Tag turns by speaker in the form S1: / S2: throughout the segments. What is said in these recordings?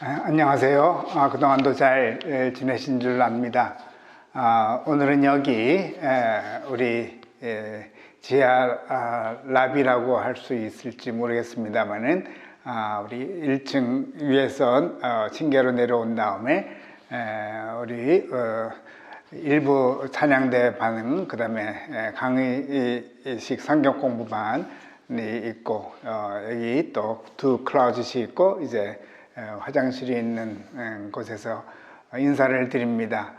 S1: 안녕하세요. 그동안도 잘 지내신 줄 압니다. 오늘은 여기 우리 지하 랍이라고 할 수 있을지 모르겠습니다만은 우리 1층 위에서 층계로 내려온 다음에 우리 일부 찬양대 반, 그 다음에 강의식 성경 공부반이 있고 여기 또 두 클라우짓이 있고 이제 화장실이 있는 곳에서 인사를 드립니다.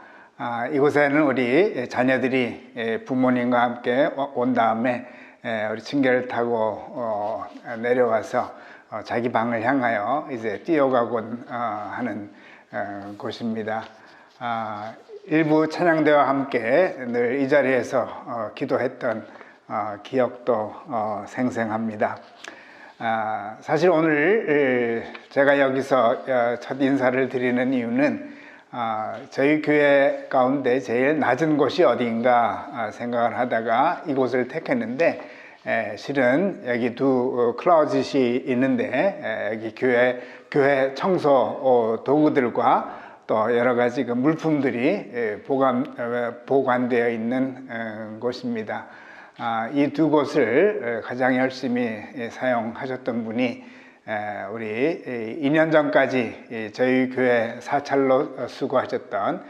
S1: 이곳에는 우리 자녀들이 부모님과 함께 온 다음에 우리 층계를 타고 내려와서 자기 방을 향하여 이제 뛰어가곤 하는 곳입니다. 일부 찬양대와 함께 늘 이 자리에서 기도했던 기억도 생생합니다. 사실 오늘 제가 여기서 첫 인사를 드리는 이유는 저희 교회 가운데 제일 낮은 곳이 어디인가 생각을 하다가 이곳을 택했는데 실은 여기 두 클로짓이 있는데 여기 교회 청소 도구들과 또 여러 가지 그 물품들이 보관되어 있는 곳입니다. 이 두 곳을 가장 열심히 사용하셨던 분이 우리 2년 전까지 저희 교회 사찰로 수고하셨던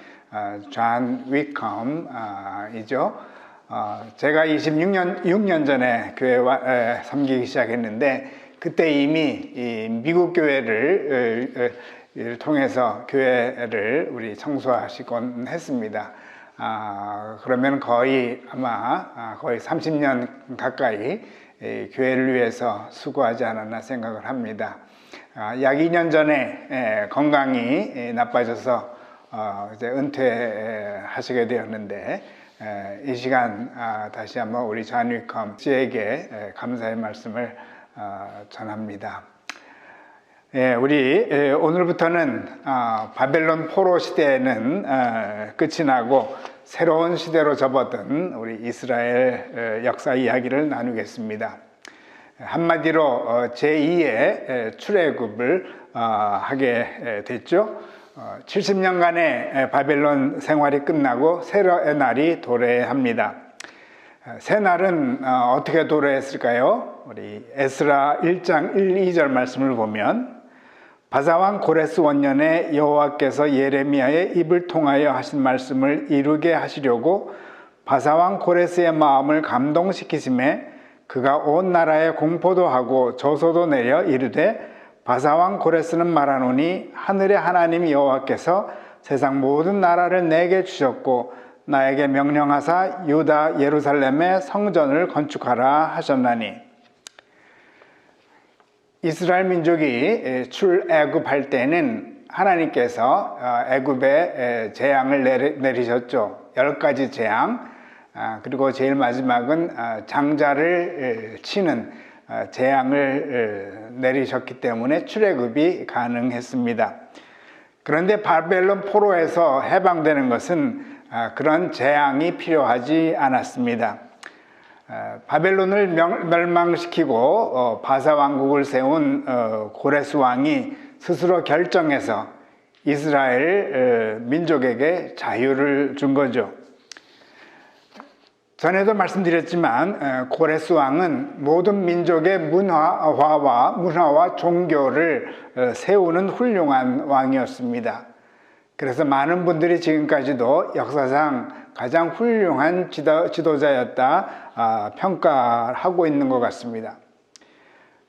S1: 존 위컴이죠. 제가 6년 전에 교회 섬기기 시작했는데 그때 이미 미국 교회를 통해서 교회를 우리 청소하시곤 했습니다. 그러면 아마 거의 30년 가까이 교회를 위해서 수고하지 않았나 생각을 합니다. 약 2년 전에 건강이 나빠져서 이제 은퇴하시게 되었는데 이 시간 다시 한번 우리 존 위컴 씨에게 감사의 말씀을 전합니다. 우리 오늘부터는 바벨론 포로 시대는 끝이 나고 새로운 시대로 접어든 우리 이스라엘 역사 이야기를 나누겠습니다. 한마디로 제2의 출애굽을 하게 됐죠. 70년간의 바벨론 생활이 끝나고 새로의 날이 도래합니다. 새 날은 어떻게 도래했을까요? 우리 에스라 1장 1, 2절 말씀을 보면 바사왕 고레스 원년에 여호와께서 예레미야의 입을 통하여 하신 말씀을 이루게 하시려고 바사왕 고레스의 마음을 감동시키심에 그가 온 나라에 공포도 하고 저소도 내려 이르되 바사왕 고레스는 말하노니 하늘의 하나님 여호와께서 세상 모든 나라를 내게 주셨고 나에게 명령하사 유다 예루살렘에 성전을 건축하라 하셨나니. 이스라엘 민족이 출애굽할 때는 하나님께서 애굽에 재앙을 내리셨죠. 10가지 재앙, 그리고 제일 마지막은 장자를 치는 재앙을 내리셨기 때문에 출애굽이 가능했습니다. 그런데 바벨론 포로에서 해방되는 것은 그런 재앙이 필요하지 않았습니다. 바벨론을 멸망시키고 바사 왕국을 세운 고레스 왕이 스스로 결정해서 이스라엘 민족에게 자유를 준 거죠. 전에도 말씀드렸지만 고레스 왕은 모든 민족의 문화와 종교를 세우는 훌륭한 왕이었습니다. 그래서 많은 분들이 지금까지도 역사상 가장 훌륭한 지도자였다 평가하고 있는 것 같습니다.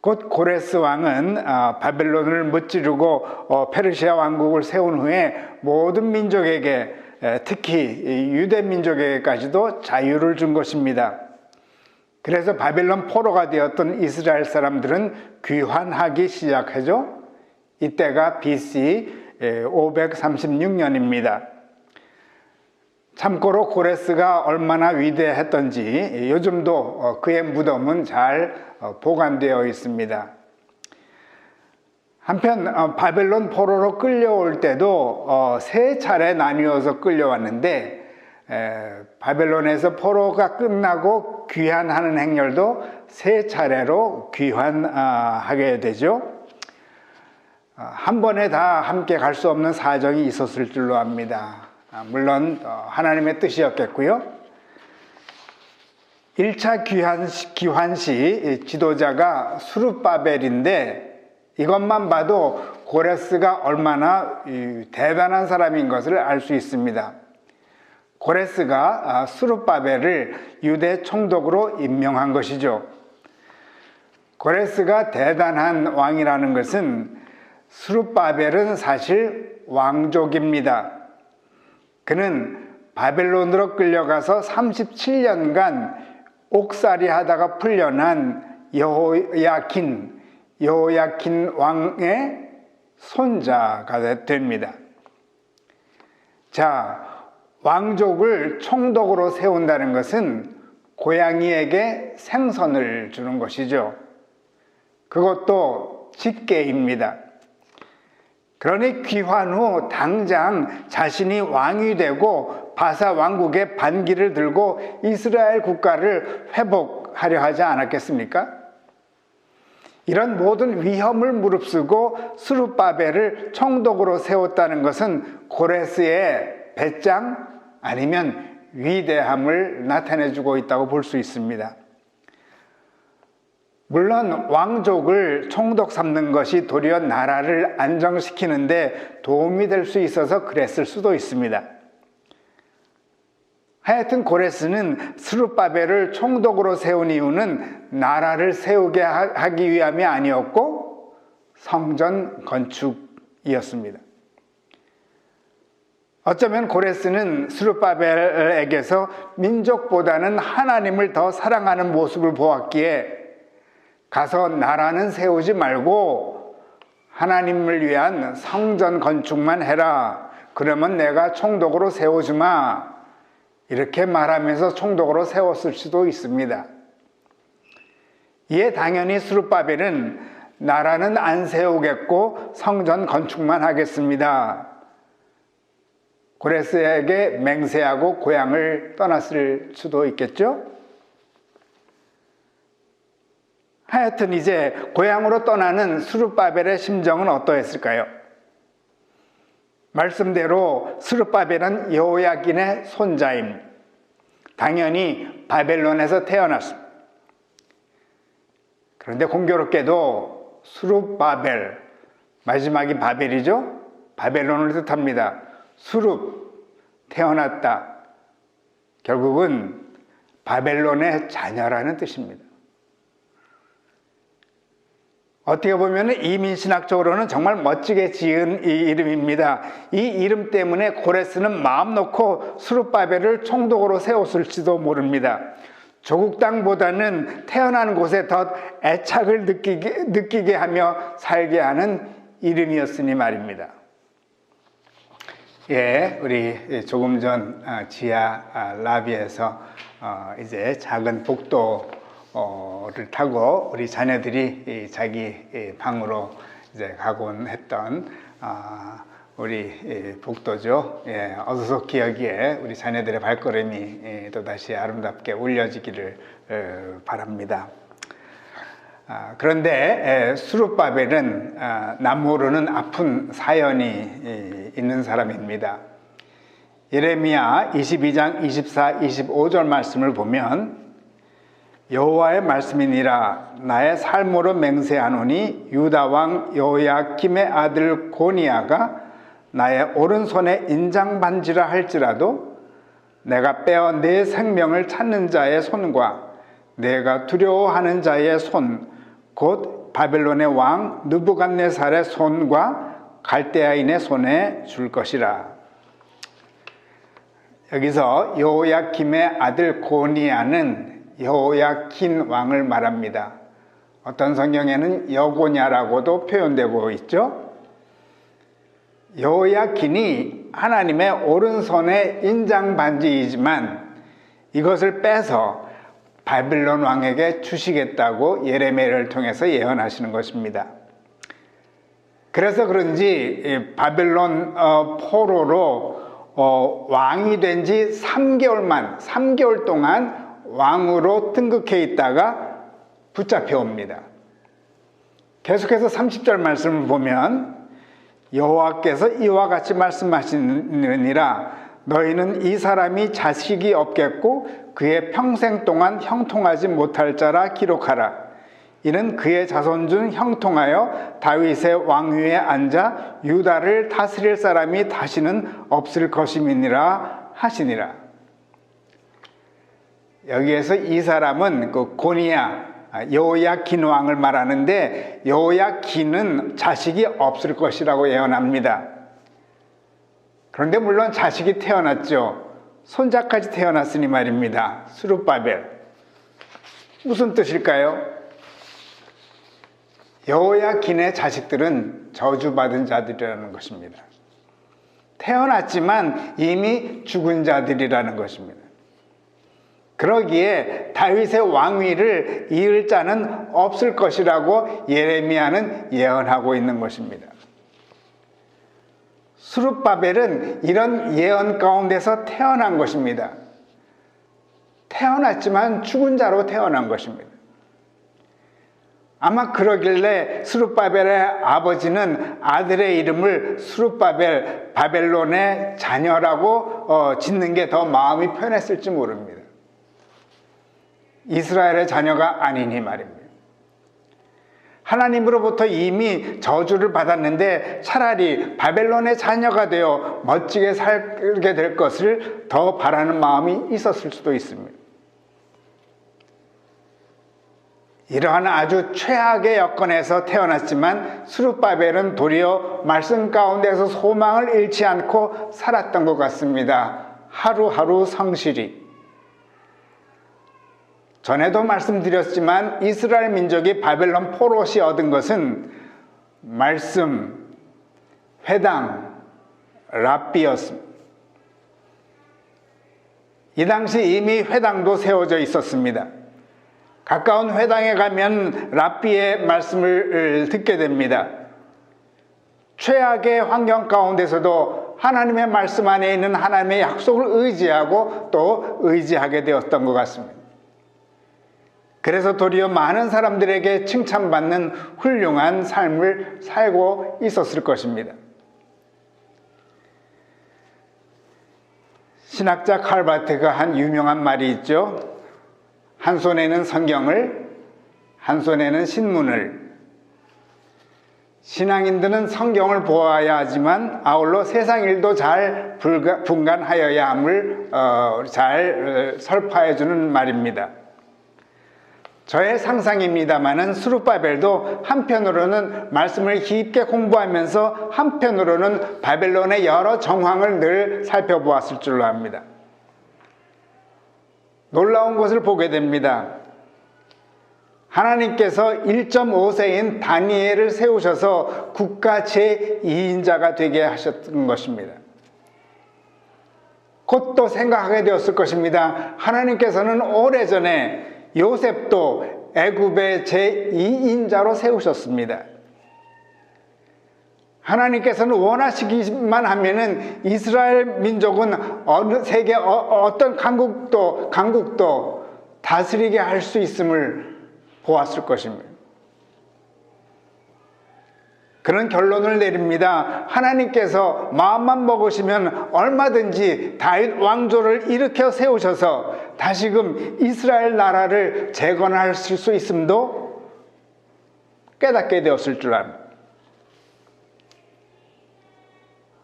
S1: 곧 고레스 왕은 바벨론을 무찌르고 페르시아 왕국을 세운 후에 모든 민족에게 특히 유대 민족에게까지도 자유를 준 것입니다. 그래서 바벨론 포로가 되었던 이스라엘 사람들은 귀환하기 시작하죠. 이때가 BC 536년입니다. 참고로 고레스가 얼마나 위대했던지 요즘도 그의 무덤은 잘 보관되어 있습니다. 한편 바벨론 포로로 끌려올 때도 세 차례 나뉘어서 끌려왔는데 바벨론에서 포로가 끝나고 귀환하는 행렬도 세 차례로 귀환하게 되죠. 한 번에 다 함께 갈 수 없는 사정이 있었을 줄로 압니다. 물론 하나님의 뜻이었겠고요. 1차 귀환시 지도자가 스룹바벨인데 이것만 봐도 고레스가 얼마나 대단한 사람인 것을 알 수 있습니다. 고레스가 스룹바벨을 유대 총독으로 임명한 것이죠. 고레스가 대단한 왕이라는 것은 스룹바벨은 사실 왕족입니다. 그는 바벨론으로 끌려가서 37년간 옥살이 하다가 풀려난 여호야킨 왕의 손자가 됩니다. 자, 왕족을 총독으로 세운다는 것은 고양이에게 생선을 주는 것이죠. 그것도 직계입니다. 그러니 귀환 후 당장 자신이 왕이 되고 바사 왕국의 반기를 들고 이스라엘 국가를 회복하려 하지 않았겠습니까? 이런 모든 위험을 무릅쓰고 스룹바벨을 총독으로 세웠다는 것은 고레스의 배짱 아니면 위대함을 나타내주고 있다고 볼 수 있습니다. 물론 왕족을 총독 삼는 것이 도리어 나라를 안정시키는데 도움이 될 수 있어서 그랬을 수도 있습니다. 하여튼 고레스는 스룹바벨을 총독으로 세운 이유는 나라를 세우게 하기 위함이 아니었고 성전 건축이었습니다. 어쩌면 고레스는 스룹바벨에게서 민족보다는 하나님을 더 사랑하는 모습을 보았기에 가서 나라는 세우지 말고 하나님을 위한 성전 건축만 해라. 그러면 내가 총독으로 세워주마. 이렇게 말하면서 총독으로 세웠을 수도 있습니다. 이에 당연히 스룹바벨은 나라는 안 세우겠고 성전 건축만 하겠습니다. 고레스에게 맹세하고 고향을 떠났을 수도 있겠죠? 하여튼 이제 고향으로 떠나는 스룹바벨의 심정은 어떠했을까요? 말씀대로 스룹바벨은 여호야긴의 손자임. 당연히 바벨론에서 태어났습니다. 그런데 공교롭게도 스룹바벨, 마지막이 바벨이죠? 바벨론을 뜻합니다. 스룹, 태어났다. 결국은 바벨론의 자녀라는 뜻입니다. 어떻게 보면 이민신학적으로는 정말 멋지게 지은 이 이름입니다. 이 이름 때문에 고레스는 마음 놓고 스룹바벨을 총독으로 세웠을지도 모릅니다. 조국 땅보다는 태어난 곳에 더 애착을 느끼게 하며 살게 하는 이름이었으니 말입니다. 예, 우리 조금 전 지하 라비에서 이제 작은 복도를 타고 우리 자녀들이 자기 방으로 이제 가곤 했던 우리 복도죠. 예, 어수선히 여기에 우리 자녀들의 발걸음이 또다시 아름답게 울려지기를 바랍니다. 그런데 스룹바벨은 남 모르는 아픈 사연이 있는 사람입니다. 예레미야 22장 24, 25절 말씀을 보면 여호와의 말씀이니라 나의 삶으로 맹세하노니 유다 왕 여호야김의 아들 고니야가 나의 오른손에 인장반지라 할지라도 내가 빼어 내 생명을 찾는 자의 손과 내가 두려워하는 자의 손 곧 바벨론의 왕 느부갓네살의 손과 갈대아인의 손에 줄 것이라. 여기서 여호야김의 아들 고니야는 여호야킨 왕을 말합니다. 어떤 성경에는 여고냐라고도 표현되고 있죠. 여호야킨이 하나님의 오른손의 인장반지이지만 이것을 빼서 바벨론 왕에게 주시겠다고 예레미야를 통해서 예언하시는 것입니다. 그래서 그런지 바벨론 포로로 왕이 된 지 3개월 동안 왕으로 등극해 있다가 붙잡혀 옵니다. 계속해서 30절 말씀을 보면 여호와께서 이와 같이 말씀하시느니라. 너희는 이 사람이 자식이 없겠고 그의 평생 동안 형통하지 못할 자라 기록하라. 이는 그의 자손 중 형통하여 다윗의 왕위에 앉아 유다를 다스릴 사람이 다시는 없을 것임이니라 하시니라. 여기에서 이 사람은 그 고니야 여호야긴 왕을 말하는데, 여호야긴은 자식이 없을 것이라고 예언합니다. 그런데 물론 자식이 태어났죠. 손자까지 태어났으니 말입니다. 스룹바벨. 무슨 뜻일까요? 여호야긴의 자식들은 저주받은 자들이라는 것입니다. 태어났지만 이미 죽은 자들이라는 것입니다. 그러기에 다윗의 왕위를 이을 자는 없을 것이라고 예레미야는 예언하고 있는 것입니다. 스룹바벨은 이런 예언 가운데서 태어난 것입니다. 태어났지만 죽은 자로 태어난 것입니다. 아마 그러길래 스룹바벨의 아버지는 아들의 이름을 스룹바벨, 바벨론의 자녀라고 짓는 게 더 마음이 편했을지 모릅니다. 이스라엘의 자녀가 아니니 말입니다. 하나님으로부터 이미 저주를 받았는데 차라리 바벨론의 자녀가 되어 멋지게 살게 될 것을 더 바라는 마음이 있었을 수도 있습니다. 이러한 아주 최악의 여건에서 태어났지만 스룹바벨은 도리어 말씀 가운데서 소망을 잃지 않고 살았던 것 같습니다. 하루하루 성실히. 전에도 말씀드렸지만 이스라엘 민족이 바벨론 포로시 얻은 것은 말씀, 회당, 랍비였습니다. 이 당시 이미 회당도 세워져 있었습니다. 가까운 회당에 가면 랍비의 말씀을 듣게 됩니다. 최악의 환경 가운데서도 하나님의 말씀 안에 있는 하나님의 약속을 의지하고 또 의지하게 되었던 것 같습니다. 그래서 도리어 많은 사람들에게 칭찬받는 훌륭한 삶을 살고 있었을 것입니다. 신학자 칼바트가 한 유명한 말이 있죠. 한 손에는 성경을, 한 손에는 신문을. 신앙인들은 성경을 보아야 하지만 아울러 세상 일도 잘 분간하여야 함을 잘 설파해 주는 말입니다. 저의 상상입니다마는 스룹바벨도 한편으로는 말씀을 깊게 공부하면서 한편으로는 바벨론의 여러 정황을 늘 살펴보았을 줄로 압니다. 놀라운 것을 보게 됩니다. 하나님께서 1.5세인 다니엘을 세우셔서 국가 제2인자가 되게 하셨던 것입니다. 곧 또 생각하게 되었을 것입니다. 하나님께서는 오래전에 요셉도 애굽의 제2인자로 세우셨습니다. 하나님께서는 원하시기만 하면은 이스라엘 민족은 어느 세계 어떤 강국도 다스리게 할 수 있음을 보았을 것입니다. 그런 결론을 내립니다. 하나님께서 마음만 먹으시면 얼마든지 다윗 왕조를 일으켜 세우셔서 다시금 이스라엘 나라를 재건하실 수 있음도 깨닫게 되었을 줄 압니다.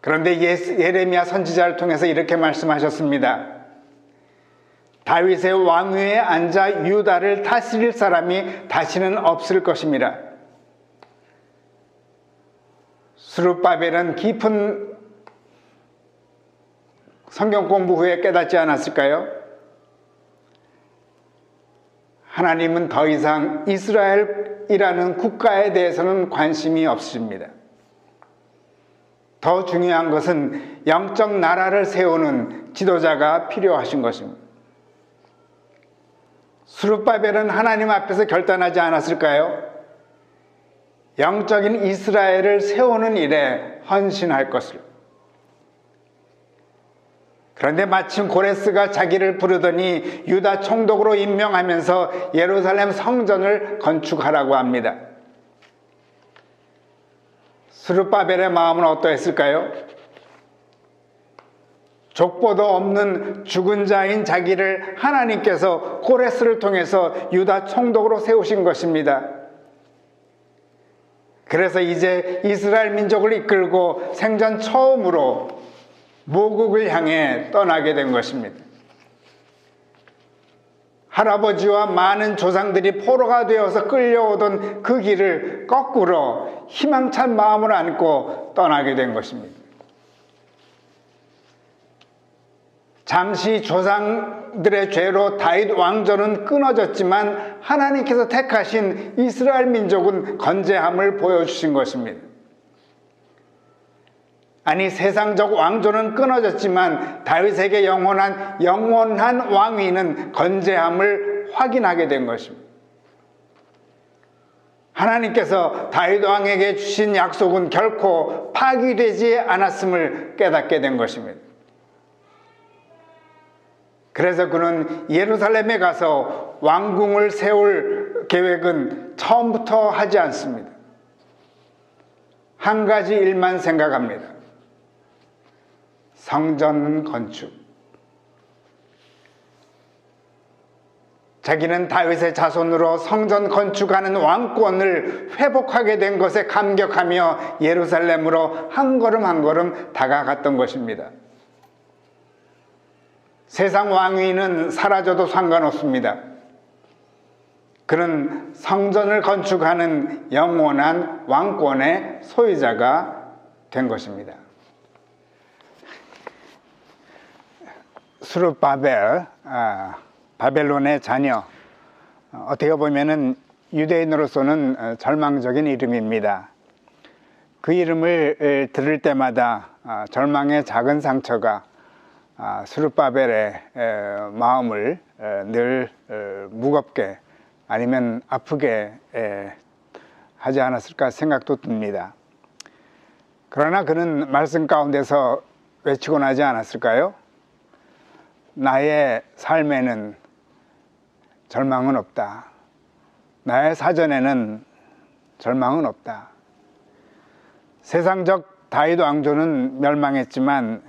S1: 그런데 예레미야 선지자를 통해서 이렇게 말씀하셨습니다. 다윗의 왕위에 앉아 유다를 다스릴 사람이 다시는 없을 것입니다. 스룹바벨은 깊은 성경 공부 후에 깨닫지 않았을까요? 하나님은 더 이상 이스라엘이라는 국가에 대해서는 관심이 없으십니다. 더 중요한 것은 영적 나라를 세우는 지도자가 필요하신 것입니다. 스룹바벨은 하나님 앞에서 결단하지 않았을까요? 영적인 이스라엘을 세우는 일에 헌신할 것을. 그런데 마침 고레스가 자기를 부르더니 유다 총독으로 임명하면서 예루살렘 성전을 건축하라고 합니다. 스룹바벨의 마음은 어떠했을까요? 족보도 없는 죽은 자인 자기를 하나님께서 고레스를 통해서 유다 총독으로 세우신 것입니다. 그래서 이제 이스라엘 민족을 이끌고 생전 처음으로 모국을 향해 떠나게 된 것입니다. 할아버지와 많은 조상들이 포로가 되어서 끌려오던 그 길을 거꾸로 희망찬 마음을 안고 떠나게 된 것입니다. 잠시 조상들의 죄로 다윗 왕조는 끊어졌지만 하나님께서 택하신 이스라엘 민족은 건재함을 보여주신 것입니다. 아니, 세상적 왕조는 끊어졌지만 다윗에게 영원한 왕위는 건재함을 확인하게 된 것입니다. 하나님께서 다윗 왕에게 주신 약속은 결코 파기되지 않았음을 깨닫게 된 것입니다. 그래서 그는 예루살렘에 가서 왕궁을 세울 계획은 처음부터 하지 않습니다. 한 가지 일만 생각합니다. 성전 건축. 자기는 다윗의 자손으로 성전 건축하는 왕권을 회복하게 된 것에 감격하며 예루살렘으로 한 걸음 한 걸음 다가갔던 것입니다. 세상 왕위는 사라져도 상관없습니다. 그는 성전을 건축하는 영원한 왕권의 소유자가 된 것입니다. 스룹바벨, 바벨론의 자녀, 어떻게 보면은 유대인으로서는 절망적인 이름입니다. 그 이름을 들을 때마다 절망의 작은 상처가 스룹바벨의 마음을 늘 무겁게 아니면 아프게 하지 않았을까 생각도 듭니다. 그러나 그는 말씀 가운데서 외치곤 하지 않았을까요? 나의 삶에는 절망은 없다. 나의 사전에는 절망은 없다. 세상적 다윗 왕조는 멸망했지만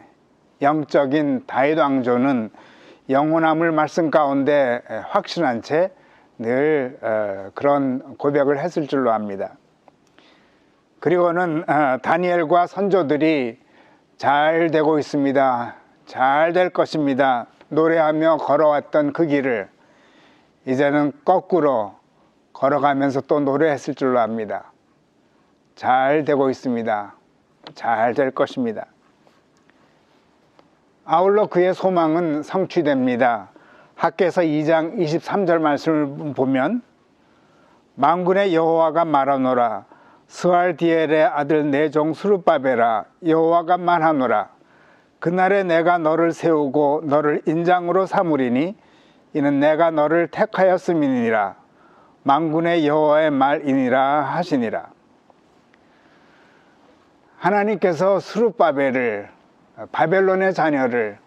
S1: 영적인 다윗 왕조는 영원함을 말씀 가운데 확신한 채 늘 그런 고백을 했을 줄로 압니다. 그리고는 다니엘과 선조들이 잘 되고 있습니다. 잘 될 것입니다. 노래하며 걸어왔던 그 길을 이제는 거꾸로 걸어가면서 또 노래했을 줄로 압니다. 잘 되고 있습니다. 잘 될 것입니다. 아울러 그의 소망은 성취됩니다. 학개서 2장 23절 말씀을 보면 만군의 여호와가 말하노라 스알디엘의 아들 내 종 스룹바벨아 여호와가 말하노라 그날에 내가 너를 세우고 너를 인장으로 삼으리니 이는 내가 너를 택하였음이니라 만군의 여호와의 말이니라 하시니라. 하나님께서 스룹바벨을 바벨론의 자녀를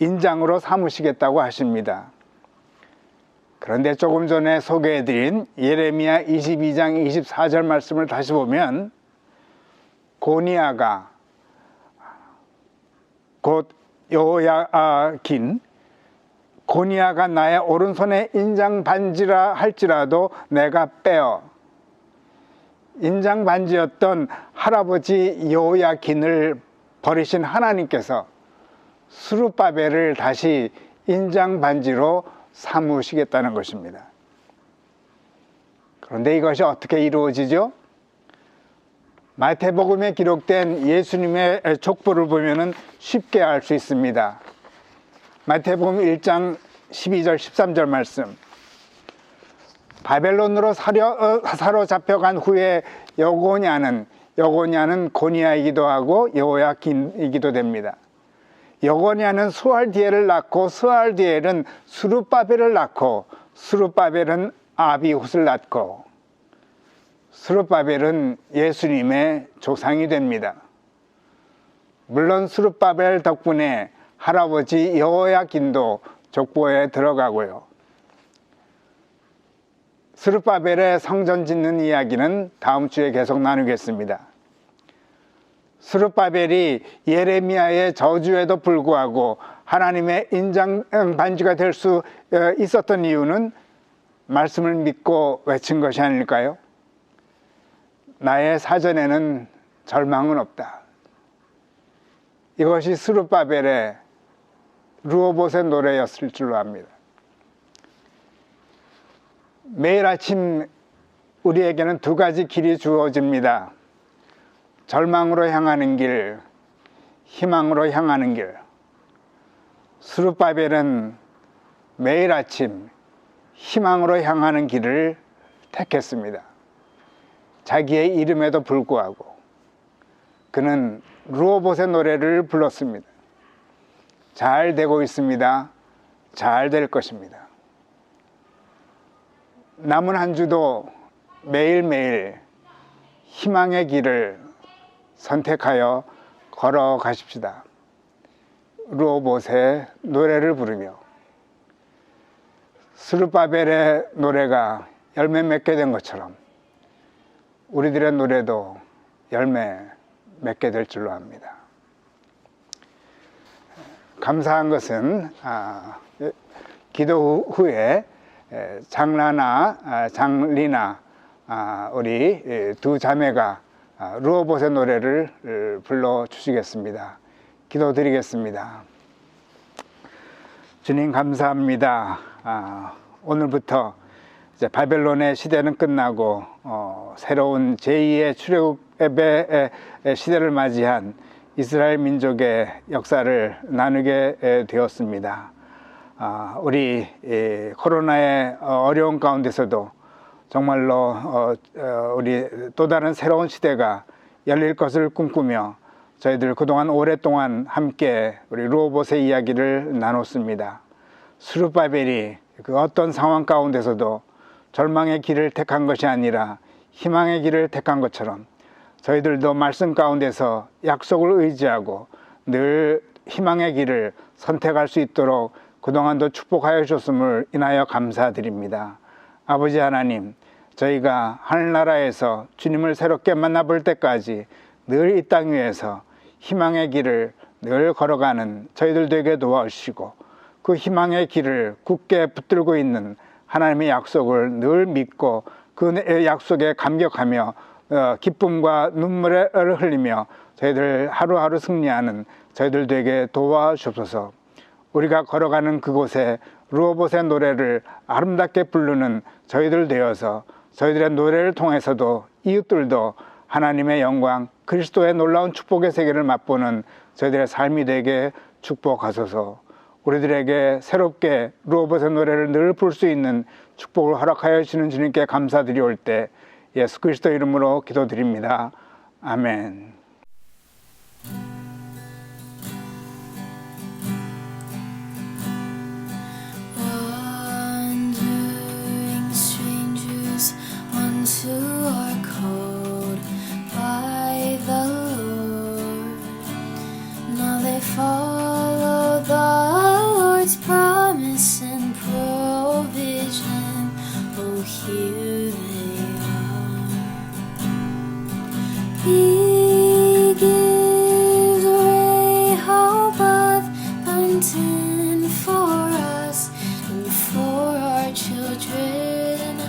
S1: 인장으로 삼으시겠다고 하십니다. 그런데 조금 전에 소개해드린 예레미야 22장 24절 말씀을 다시 보면 고니아가 곧 여호야긴 고니아가 나의 오른손에 인장 반지라 할지라도 내가 빼어 인장 반지였던 할아버지 여호야긴을 버리신 하나님께서 스룹바벨을 다시 인장 반지로 삼으시겠다는 것입니다. 그런데 이것이 어떻게 이루어지죠? 마태복음에 기록된 예수님의 족보를 보면 쉽게 알 수 있습니다. 마태복음 1장 12절 13절 말씀. 바벨론으로 사로잡혀간 후에 여고냐는 고니아이기도 하고 여호야긴이기도 됩니다. 여고냐는 스알디엘을 낳고 스알디엘은 스룹바벨을 낳고 스룹바벨은 아비훗을 낳고 스룹바벨은 예수님의 조상이 됩니다. 물론 스룹바벨 덕분에 할아버지 여호야긴도 족보에 들어가고요. 스룹바벨의 성전 짓는 이야기는 다음 주에 계속 나누겠습니다. 스룹바벨이 예레미야의 저주에도 불구하고 하나님의 인장 반지가 될 수 있었던 이유는 말씀을 믿고 외친 것이 아닐까요? 나의 사전에는 절망은 없다. 이것이 스룹바벨의 르호봇의 노래였을 줄로 압니다. 매일 아침 우리에게는 두 가지 길이 주어집니다. 절망으로 향하는 길, 희망으로 향하는 길. 스룹바벨은 매일 아침 희망으로 향하는 길을 택했습니다. 자기의 이름에도 불구하고 그는 르호봇의 노래를 불렀습니다. 잘 되고 있습니다. 잘 될 것입니다. 남은 한 주도 매일매일 희망의 길을 선택하여 걸어가십시다. 르호봇의 노래를 부르며 스룹바벨의 노래가 열매 맺게 된 것처럼 우리들의 노래도 열매 맺게 될 줄로 압니다. 감사한 것은 기도 후에 장라나 장리나 우리 두 자매가 르호봇의 노래를 불러주시겠습니다. 기도드리겠습니다. 주님 감사합니다. 오늘부터 이제 바벨론의 시대는 끝나고 새로운 제2의 출애굽의 시대를 맞이한 이스라엘 민족의 역사를 나누게 되었습니다. 우리 코로나의 어려운 가운데서도 정말로 우리 또 다른 새로운 시대가 열릴 것을 꿈꾸며 저희들 그동안 오랫동안 함께 우리 르호봇의 이야기를 나눴습니다. 스룹바벨이 그 어떤 상황 가운데서도 절망의 길을 택한 것이 아니라 희망의 길을 택한 것처럼 저희들도 말씀 가운데서 약속을 의지하고 늘 희망의 길을 선택할 수 있도록 그동안도 축복하여 주셨음을 인하여 감사드립니다. 아버지 하나님, 저희가 하늘나라에서 주님을 새롭게 만나볼 때까지 늘 이 땅 위에서 희망의 길을 늘 걸어가는 저희들 되게 도와주시고 그 희망의 길을 굳게 붙들고 있는 하나님의 약속을 늘 믿고 그 약속에 감격하며 기쁨과 눈물을 흘리며 저희들 하루하루 승리하는 저희들 되게 도와주옵소서. 우리가 걸어가는 그곳에 르호봇의 노래를 아름답게 부르는 저희들 되어서 저희들의 노래를 통해서도 이웃들도 하나님의 영광, 그리스도의 놀라운 축복의 세계를 맛보는 저희들의 삶이 되게 축복하소서. 우리들에게 새롭게 르호봇의 노래를 늘 부를 수 있는 축복을 허락하여 주시는 주님께 감사드리올 때 예수 그리스도 이름으로 기도드립니다. 아멘.
S2: Wandering strangers onto our called by the Lord. Now they follow the Lord's promise and provision. Oh, here they are. He gives a hope of content for us and for our children.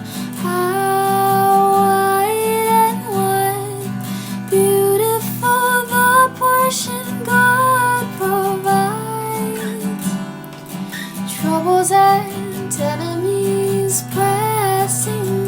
S2: How white and white, beautiful the portion God provides. Troubles and enemies pressing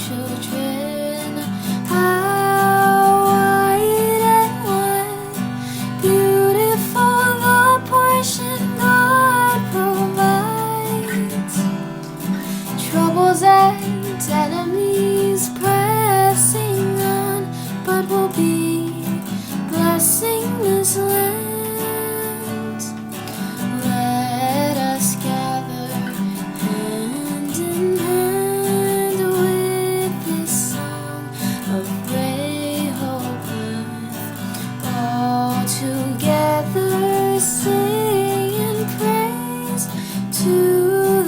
S2: children. How white and white, beautiful the portion God provides. Troubles and enemies pressing on, but we'll be blessing this land. Let us gather hand in hand with this song of Rehoboth, all together sing and praise to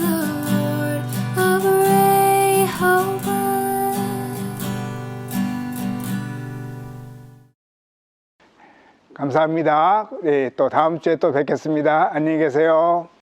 S2: the Lord of Rehoboth.
S1: 감사합니다. 또 다음 주에 또 뵙겠습니다. 안녕히 계세요.